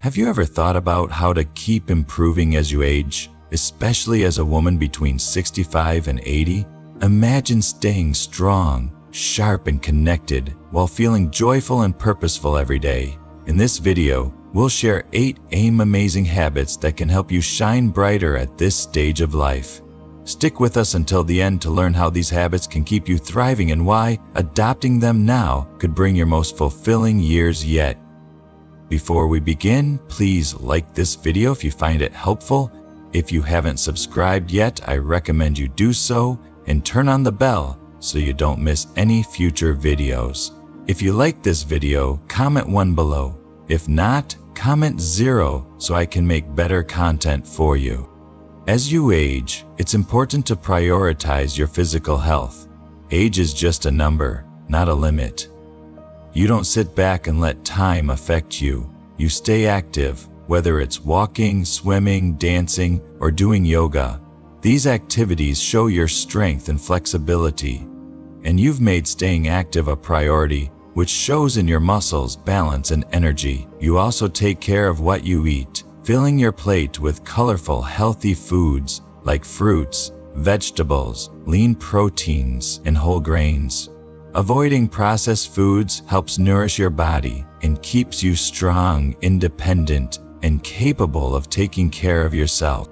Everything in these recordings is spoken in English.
Have you ever thought about how to keep improving as you age, especially as a woman between 65 and 80? Imagine staying strong, sharp and connected while feeling joyful and purposeful every day. In this video, we'll share 8 amazing habits that can help you shine brighter at this stage of life. Stick with us until the end to learn how these habits can keep you thriving and why adopting them now could bring your most fulfilling years yet. Before we begin, please like this video if you find it helpful. If you haven't subscribed yet, I recommend you do so and turn on the bell so you don't miss any future videos. If you like this video, comment 1 below. If not, comment 0 so I can make better content for you. As you age, it's important to prioritize your physical health. Age is just a number, not a limit. You don't sit back and let time affect you. You stay active, whether it's walking, swimming, dancing, or doing yoga. These activities show your strength and flexibility. And you've made staying active a priority, which shows in your muscles, balance, and energy. You also take care of what you eat, filling your plate with colorful, healthy foods like fruits, vegetables, lean proteins, and whole grains. Avoiding processed foods helps nourish your body and keeps you strong, independent, and capable of taking care of yourself.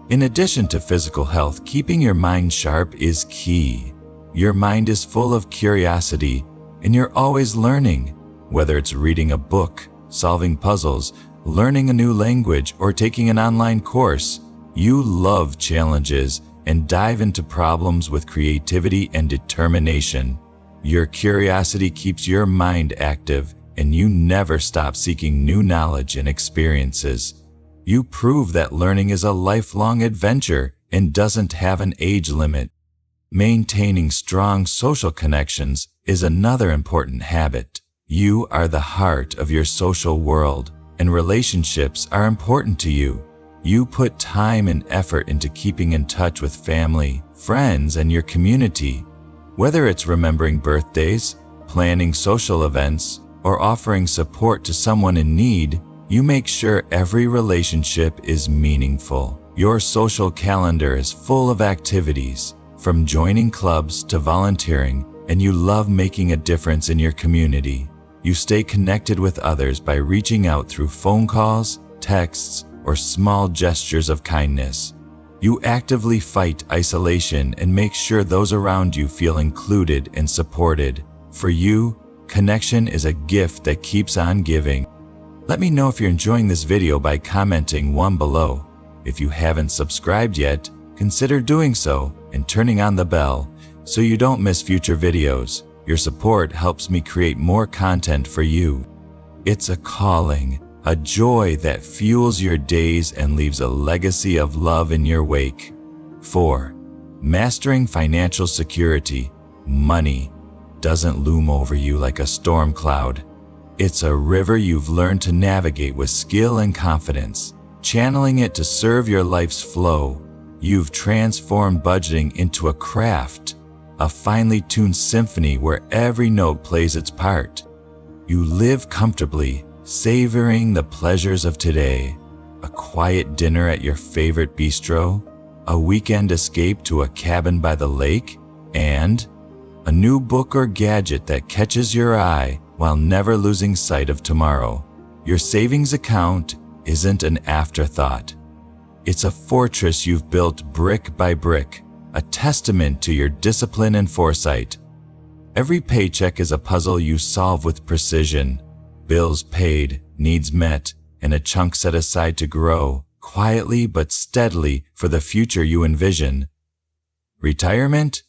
In addition to physical health, keeping your mind sharp is key. Your mind is full of curiosity, and you're always learning, whether it's reading a book, solving puzzles, learning a new language, or taking an online course. You love challenges and dive into problems with creativity and determination. Your curiosity keeps your mind active, and you never stop seeking new knowledge and experiences. You prove that learning is a lifelong adventure and doesn't have an age limit. Maintaining strong social connections is another important habit. You are the heart of your social world, and relationships are important to you. You put time and effort into keeping in touch with family, friends, and your community. Whether it's remembering birthdays, planning social events, or offering support to someone in need, you make sure every relationship is meaningful. Your social calendar is full of activities, from joining clubs to volunteering, and you love making a difference in your community. You stay connected with others by reaching out through phone calls, texts, or small gestures of kindness. You actively fight isolation and make sure those around you feel included and supported. For you, connection is a gift that keeps on giving. Let me know if you're enjoying this video by commenting 1 below. If you haven't subscribed yet, consider doing so and turning on the bell so you don't miss future videos. Your support helps me create more content for you. It's a calling, a joy that fuels your days and leaves a legacy of love in your wake. 4. Mastering financial security. Money doesn't loom over you like a storm cloud. It's a river you've learned to navigate with skill and confidence, channeling it to serve your life's flow. You've transformed budgeting into a craft, a finely tuned symphony where every note plays its part. You live comfortably, savoring the pleasures of today, a quiet dinner at your favorite bistro, a weekend escape to a cabin by the lake, and a new book or gadget that catches your eye while never losing sight of tomorrow. Your savings account isn't an afterthought. It's a fortress you've built brick by brick, a testament to your discipline and foresight. Every paycheck is a puzzle you solve with precision. Bills paid, needs met, and a chunk set aside to grow, quietly but steadily, for the future you envision. Retirement?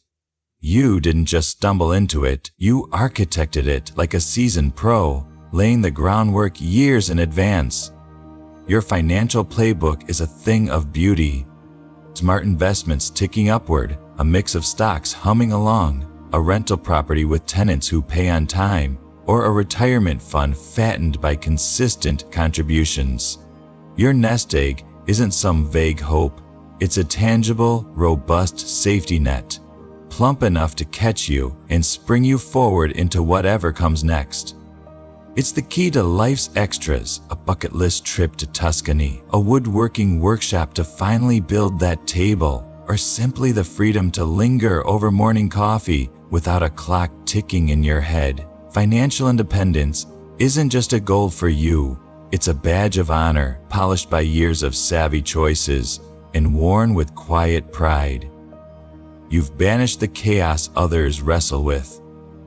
You didn't just stumble into it, you architected it like a seasoned pro, laying the groundwork years in advance. Your financial playbook is a thing of beauty. Smart investments ticking upward, a mix of stocks humming along, a rental property with tenants who pay on time, or a retirement fund fattened by consistent contributions. Your nest egg isn't some vague hope, it's a tangible, robust safety net, plump enough to catch you and spring you forward into whatever comes next. It's the key to life's extras, a bucket list trip to Tuscany, a woodworking workshop to finally build that table, or simply the freedom to linger over morning coffee without a clock ticking in your head. Financial independence isn't just a goal for you, it's a badge of honor, polished by years of savvy choices and worn with quiet pride. You've banished the chaos others wrestle with.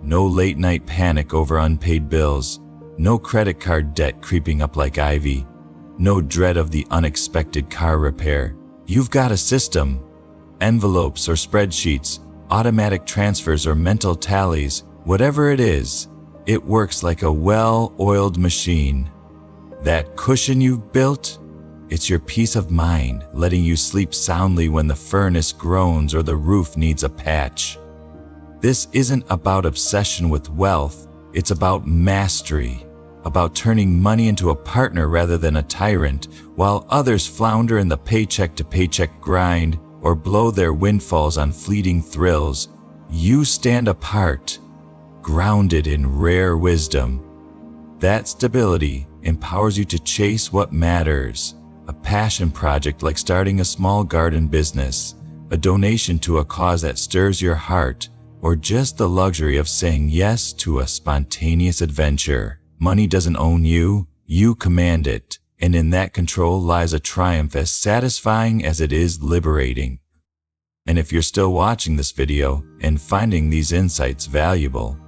No late-night panic over unpaid bills, no credit card debt creeping up like ivy, no dread of the unexpected car repair. You've got a system, envelopes or spreadsheets, automatic transfers or mental tallies, whatever it is, it works like a well-oiled machine. That cushion you've built, it's your peace of mind, letting you sleep soundly when the furnace groans or the roof needs a patch. This isn't about obsession with wealth, it's about mastery, about turning money into a partner rather than a tyrant, while others flounder in the paycheck-to-paycheck grind or blow their windfalls on fleeting thrills. You stand apart, grounded in rare wisdom. That stability empowers you to chase what matters, a passion project like starting a small garden business, a donation to a cause that stirs your heart, or just the luxury of saying yes to a spontaneous adventure. Money doesn't own you, you command it, and in that control lies a triumph as satisfying as it is liberating. And if you're still watching this video and finding these insights valuable,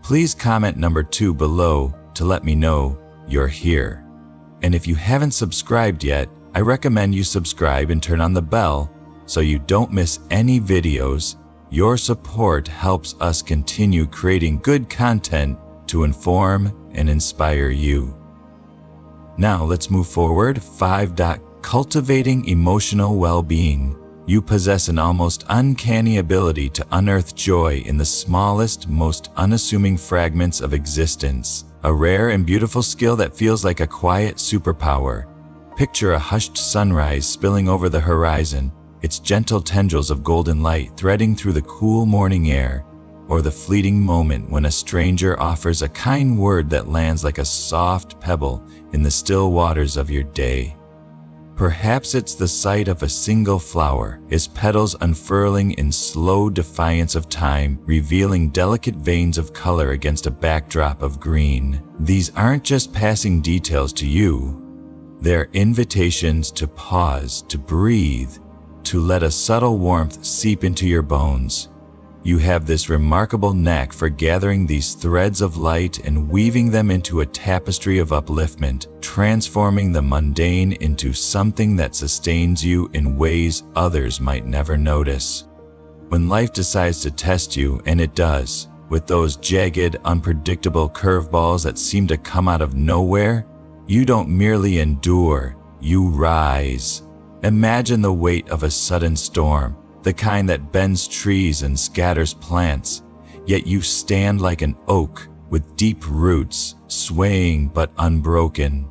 please comment number 2 below to let me know you're here. And if you haven't subscribed yet, I recommend you subscribe and turn on the bell so you don't miss any videos. Your support helps us continue creating good content to inform and inspire you. Now let's move forward. 5. Cultivating emotional well-being. You possess an almost uncanny ability to unearth joy in the smallest, most unassuming fragments of existence. A rare and beautiful skill that feels like a quiet superpower. Picture a hushed sunrise spilling over the horizon, its gentle tendrils of golden light threading through the cool morning air, or the fleeting moment when a stranger offers a kind word that lands like a soft pebble in the still waters of your day. Perhaps it's the sight of a single flower, its petals unfurling in slow defiance of time, revealing delicate veins of color against a backdrop of green. These aren't just passing details to you. They're invitations to pause, to breathe, to let a subtle warmth seep into your bones. You have this remarkable knack for gathering these threads of light and weaving them into a tapestry of upliftment, transforming the mundane into something that sustains you in ways others might never notice. When life decides to test you, and it does, with those jagged, unpredictable curveballs that seem to come out of nowhere, you don't merely endure, you rise. Imagine the weight of a sudden storm, the kind that bends trees and scatters plants, yet you stand like an oak with deep roots, swaying but unbroken.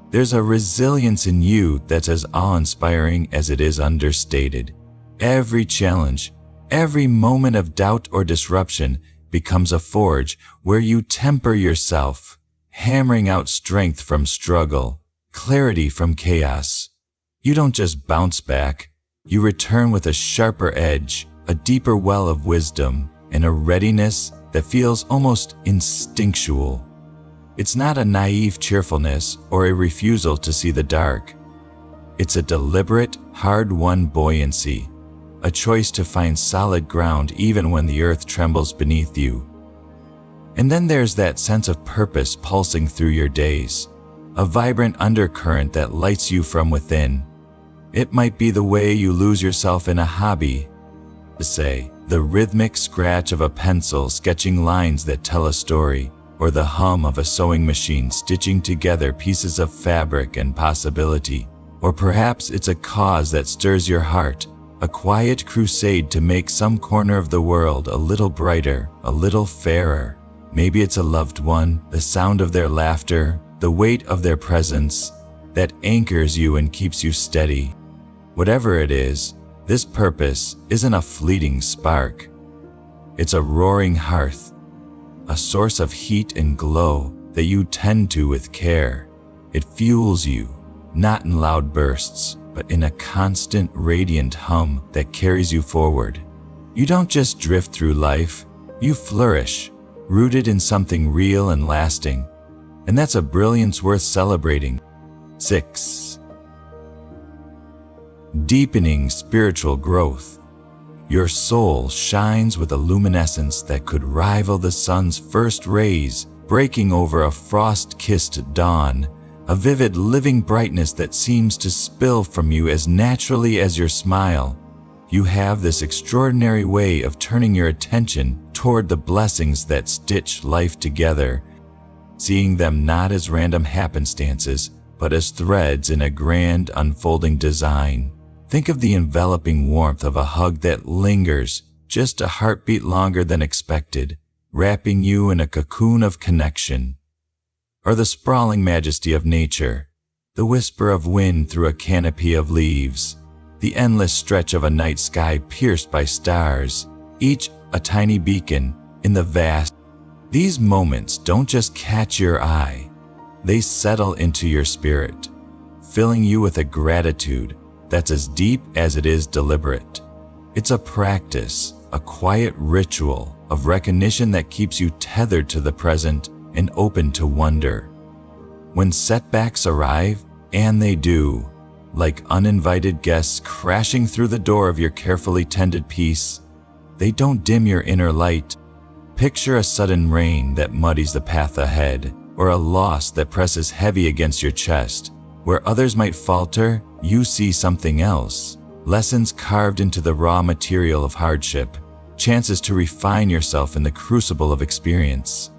There's a resilience in you that's as awe-inspiring as it is understated. Every challenge, every moment of doubt or disruption becomes a forge where you temper yourself, hammering out strength from struggle, clarity from chaos. You don't just bounce back. You return with a sharper edge, a deeper well of wisdom, and a readiness that feels almost instinctual. It's not a naive cheerfulness or a refusal to see the dark. It's a deliberate, hard-won buoyancy, a choice to find solid ground even when the earth trembles beneath you. And then there's that sense of purpose pulsing through your days, a vibrant undercurrent that lights you from within. It might be the way you lose yourself in a hobby, say, the rhythmic scratch of a pencil sketching lines that tell a story, or the hum of a sewing machine stitching together pieces of fabric and possibility. Or perhaps it's a cause that stirs your heart, a quiet crusade to make some corner of the world a little brighter, a little fairer. Maybe it's a loved one, the sound of their laughter, the weight of their presence, that anchors you and keeps you steady. Whatever it is, this purpose isn't a fleeting spark. It's a roaring hearth, a source of heat and glow, that you tend to with care. It fuels you, not in loud bursts, but in a constant, radiant hum that carries you forward. You don't just drift through life, you flourish, rooted in something real and lasting. And that's a brilliance worth celebrating. 6. Deepening spiritual growth. Your soul shines with a luminescence that could rival the sun's first rays, breaking over a frost-kissed dawn, a vivid living brightness that seems to spill from you as naturally as your smile. You have this extraordinary way of turning your attention toward the blessings that stitch life together, seeing them not as random happenstances, but as threads in a grand unfolding design. Think of the enveloping warmth of a hug that lingers just a heartbeat longer than expected, wrapping you in a cocoon of connection. Or the sprawling majesty of nature, the whisper of wind through a canopy of leaves, the endless stretch of a night sky pierced by stars, each a tiny beacon in the vast. These moments don't just catch your eye, they settle into your spirit, filling you with a gratitude that's as deep as it is deliberate. It's a practice, a quiet ritual of recognition that keeps you tethered to the present and open to wonder. When setbacks arrive, and they do, like uninvited guests crashing through the door of your carefully tended peace, they don't dim your inner light. Picture a sudden rain that muddies the path ahead, or a loss that presses heavy against your chest. Where others might falter, you see something else. Lessons carved into the raw material of hardship, chances to refine yourself in the crucible of experience.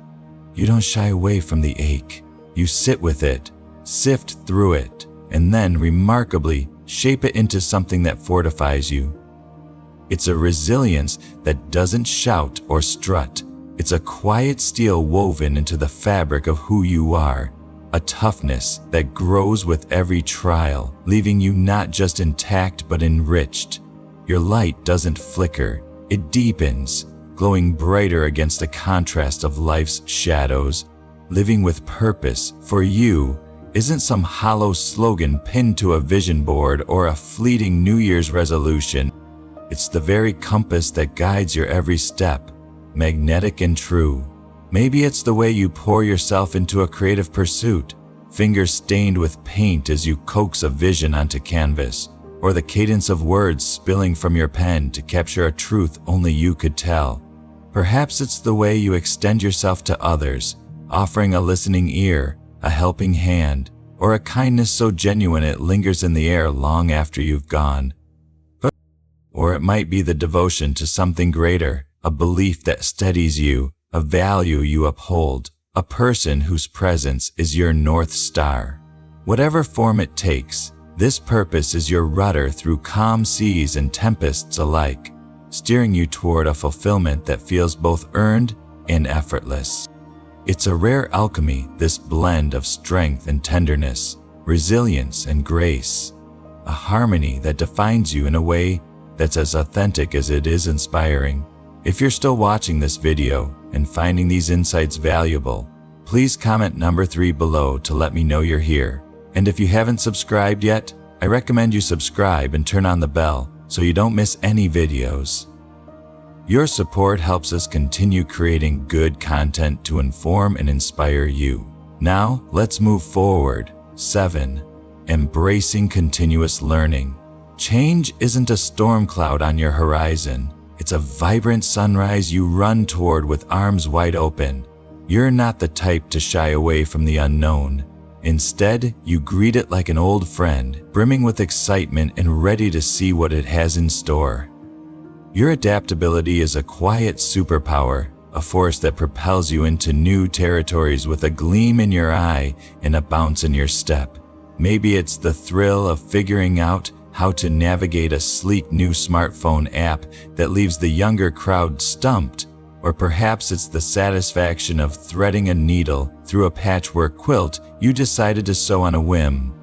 You don't shy away from the ache. You sit with it, sift through it, and then, remarkably, shape it into something that fortifies you. It's a resilience that doesn't shout or strut. It's a quiet steel woven into the fabric of who you are, a toughness that grows with every trial, leaving you not just intact but enriched. Your light doesn't flicker, it deepens, glowing brighter against the contrast of life's shadows. Living with purpose, for you, isn't some hollow slogan pinned to a vision board or a fleeting New Year's resolution. It's the very compass that guides your every step, magnetic and true. Maybe it's the way you pour yourself into a creative pursuit, fingers stained with paint as you coax a vision onto canvas, or the cadence of words spilling from your pen to capture a truth only you could tell. Perhaps it's the way you extend yourself to others, offering a listening ear, a helping hand, or a kindness so genuine it lingers in the air long after you've gone. Or it might be the devotion to something greater, a belief that steadies you, a value you uphold, a person whose presence is your North Star. Whatever form it takes, this purpose is your rudder through calm seas and tempests alike, steering you toward a fulfillment that feels both earned and effortless. It's a rare alchemy, this blend of strength and tenderness, resilience and grace, a harmony that defines you in a way that's as authentic as it is inspiring. If you're still watching this video and finding these insights valuable, please comment number 3 below to let me know you're here. And if you haven't subscribed yet, I recommend you subscribe and turn on the bell so you don't miss any videos. Your support helps us continue creating good content to inform and inspire you. Now, let's move forward. 7. Embracing continuous learning. Change isn't a storm cloud on your horizon. It's a vibrant sunrise you run toward with arms wide open. You're not the type to shy away from the unknown. Instead, you greet it like an old friend, brimming with excitement and ready to see what it has in store. Your adaptability is a quiet superpower, a force that propels you into new territories with a gleam in your eye and a bounce in your step. Maybe it's the thrill of figuring out how to navigate a sleek new smartphone app that leaves the younger crowd stumped, or perhaps it's the satisfaction of threading a needle through a patchwork quilt you decided to sew on a whim.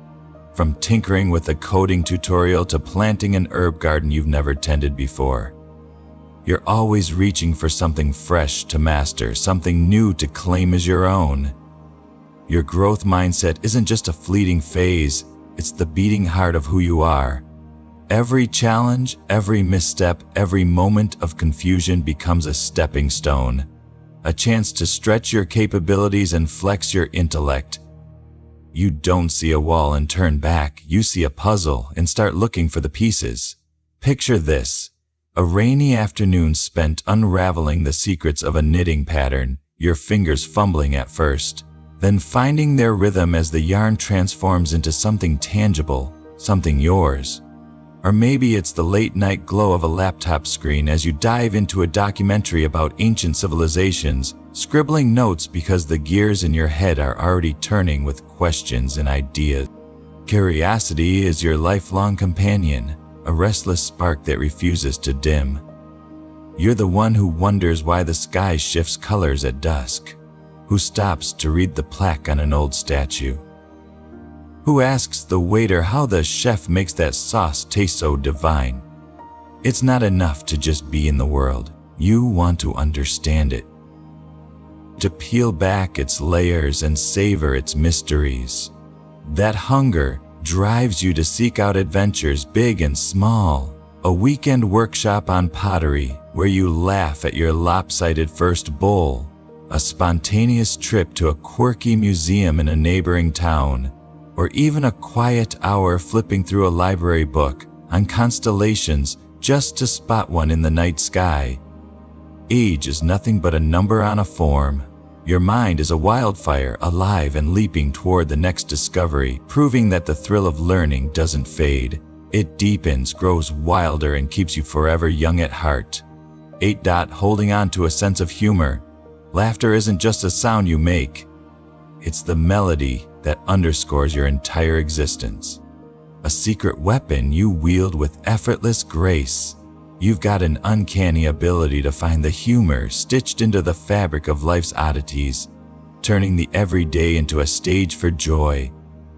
From tinkering with a coding tutorial to planting an herb garden you've never tended before. You're always reaching for something fresh to master, something new to claim as your own. Your growth mindset isn't just a fleeting phase, it's the beating heart of who you are. Every challenge, every misstep, every moment of confusion becomes a stepping stone, a chance to stretch your capabilities and flex your intellect. You don't see a wall and turn back, you see a puzzle and start looking for the pieces. Picture this: a rainy afternoon spent unraveling the secrets of a knitting pattern, your fingers fumbling at first, then finding their rhythm as the yarn transforms into something tangible, something yours. Or maybe it's the late-night glow of a laptop screen as you dive into a documentary about ancient civilizations, scribbling notes because the gears in your head are already turning with questions and ideas. Curiosity is your lifelong companion, a restless spark that refuses to dim. You're the one who wonders why the sky shifts colors at dusk, who stops to read the plaque on an old statue, who asks the waiter how the chef makes that sauce taste so divine. It's not enough to just be in the world. You want to understand it, to peel back its layers and savor its mysteries. That hunger drives you to seek out adventures big and small. A weekend workshop on pottery where you laugh at your lopsided first bowl. A spontaneous trip to a quirky museum in a neighboring town. Or even a quiet hour flipping through a library book on constellations just to spot one in the night sky. Age is nothing but a number on a form. Your mind is a wildfire, alive and leaping toward the next discovery, proving that the thrill of learning doesn't fade. It deepens, grows wilder, and keeps you forever young at heart. 8. Holding on to a sense of humor. Laughter isn't just a sound you make. It's the melody that underscores your entire existence. A secret weapon you wield with effortless grace. You've got an uncanny ability to find the humor stitched into the fabric of life's oddities, turning the everyday into a stage for joy.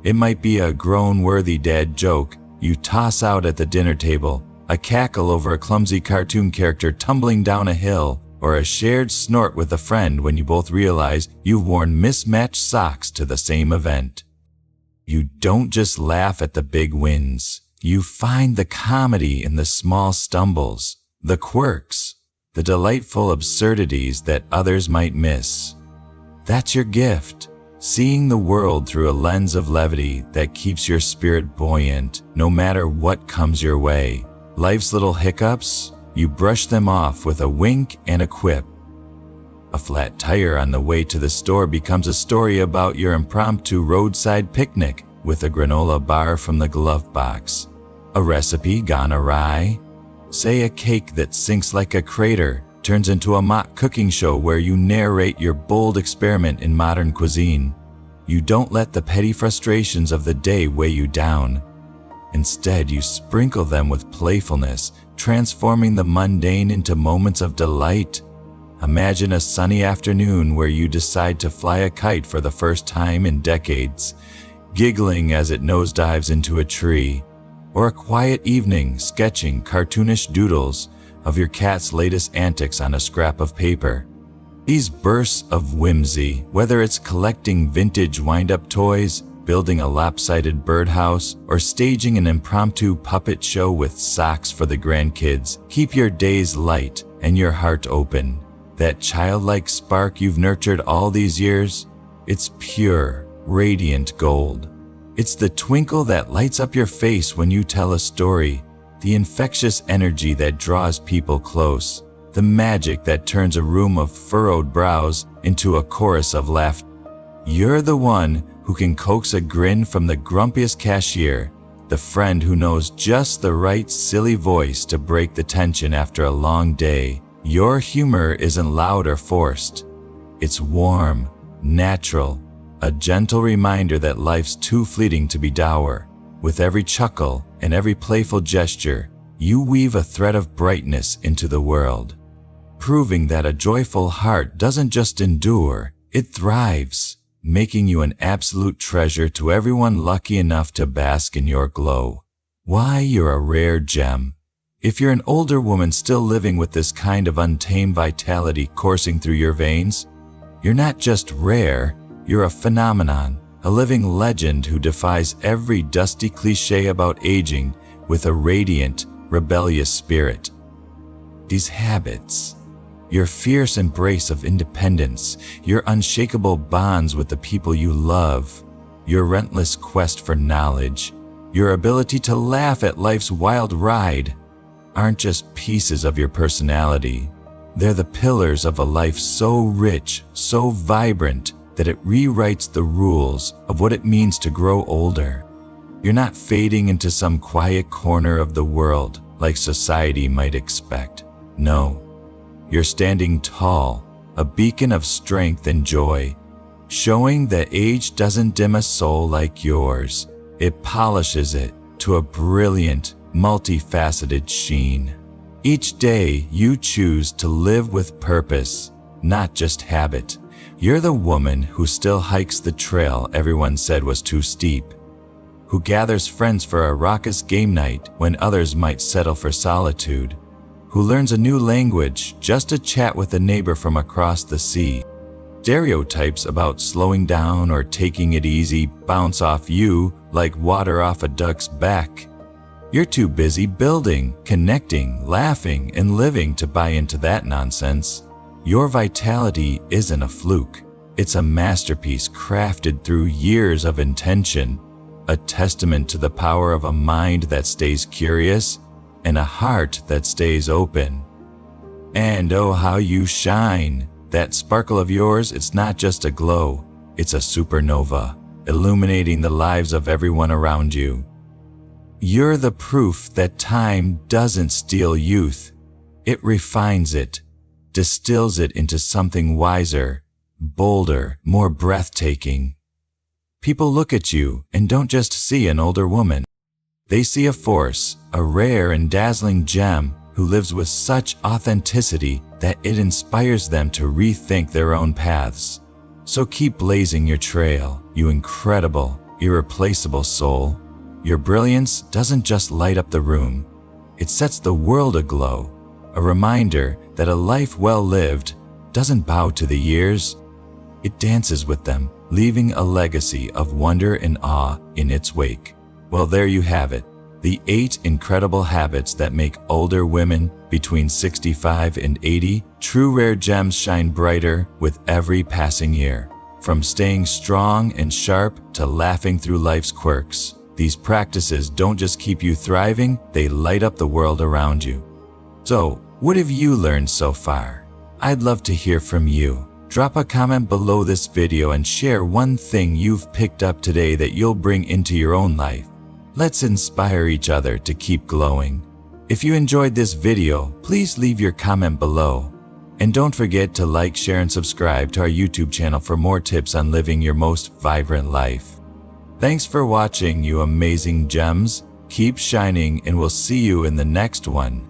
It might be a groan-worthy dad joke you toss out at the dinner table, a cackle over a clumsy cartoon character tumbling down a hill, or a shared snort with a friend when you both realize you've worn mismatched socks to the same event. You don't just laugh at the big wins. You find the comedy in the small stumbles, the quirks, the delightful absurdities that others might miss. That's your gift, seeing the world through a lens of levity that keeps your spirit buoyant no matter what comes your way. Life's little hiccups, you brush them off with a wink and a quip. A flat tire on the way to the store becomes a story about your impromptu roadside picnic with a granola bar from the glove box. A recipe gone awry? Say a cake that sinks like a crater turns into a mock cooking show where you narrate your bold experiment in modern cuisine. You don't let the petty frustrations of the day weigh you down. Instead, you sprinkle them with playfulness, transforming the mundane into moments of delight. Imagine a sunny afternoon where you decide to fly a kite for the first time in decades, giggling as it nosedives into a tree. Or a quiet evening sketching cartoonish doodles of your cat's latest antics on a scrap of paper. These bursts of whimsy, whether it's collecting vintage wind-up toys, building a lopsided birdhouse, or staging an impromptu puppet show with socks for the grandkids, keep your days light and your heart open. That childlike spark you've nurtured all these years, it's pure, radiant gold. It's the twinkle that lights up your face when you tell a story, the infectious energy that draws people close, the magic that turns a room of furrowed brows into a chorus of laughter. You're the one who can coax a grin from the grumpiest cashier, the friend who knows just the right silly voice to break the tension after a long day. Your humor isn't loud or forced. It's warm, natural, a gentle reminder that life's too fleeting to be dour. With every chuckle and every playful gesture, you weave a thread of brightness into the world, proving that a joyful heart doesn't just endure, it thrives, making you an absolute treasure to everyone lucky enough to bask in your glow. Why, you're a rare gem. If you're an older woman still living with this kind of untamed vitality coursing through your veins, you're not just rare, You're a phenomenon, a living legend who defies every dusty cliché about aging with a radiant, rebellious spirit. These habits, your fierce embrace of independence, your unshakable bonds with the people you love, your relentless quest for knowledge, your ability to laugh at life's wild ride, aren't just pieces of your personality. They're the pillars of a life so rich, so vibrant, that it rewrites the rules of what it means to grow older. You're not fading into some quiet corner of the world like society might expect. No, you're standing tall, a beacon of strength and joy, showing that age doesn't dim a soul like yours. It polishes it to a brilliant, multifaceted sheen. Each day you choose to live with purpose, not just habit. You're the woman who still hikes the trail everyone said was too steep, who gathers friends for a raucous game night when others might settle for solitude, who learns a new language just to chat with a neighbor from across the sea. Stereotypes about slowing down or taking it easy bounce off you like water off a duck's back. You're too busy building, connecting, laughing, and living to buy into that nonsense. Your vitality isn't a fluke. It's a masterpiece crafted through years of intention, a testament to the power of a mind that stays curious and a heart that stays open. And oh, how you shine! That sparkle of yours, it's not just a glow, it's a supernova, illuminating the lives of everyone around you. You're the proof that time doesn't steal youth. It refines it, distills it into something wiser, bolder, more breathtaking. People look at you and don't just see an older woman. They see a force, a rare and dazzling gem who lives with such authenticity that it inspires them to rethink their own paths. So keep blazing your trail, you incredible, irreplaceable soul. Your brilliance doesn't just light up the room, it sets the world aglow, a reminder that a life well lived doesn't bow to the years, it dances with them, leaving a legacy of wonder and awe in its wake. Well, there you have it, the 8 incredible habits that make older women between 65 and 80 true rare gems shine brighter with every passing year. From staying strong and sharp to laughing through life's quirks. These practices don't just keep you thriving, they light up the world around you. So, what have you learned so far? I'd love to hear from you. Drop a comment below this video and share one thing you've picked up today that you'll bring into your own life. Let's inspire each other to keep glowing. If you enjoyed this video, please leave your comment below. And don't forget to like, share, and subscribe to our YouTube channel for more tips on living your most vibrant life. Thanks for watching, you amazing gems. Keep shining, and we'll see you in the next one.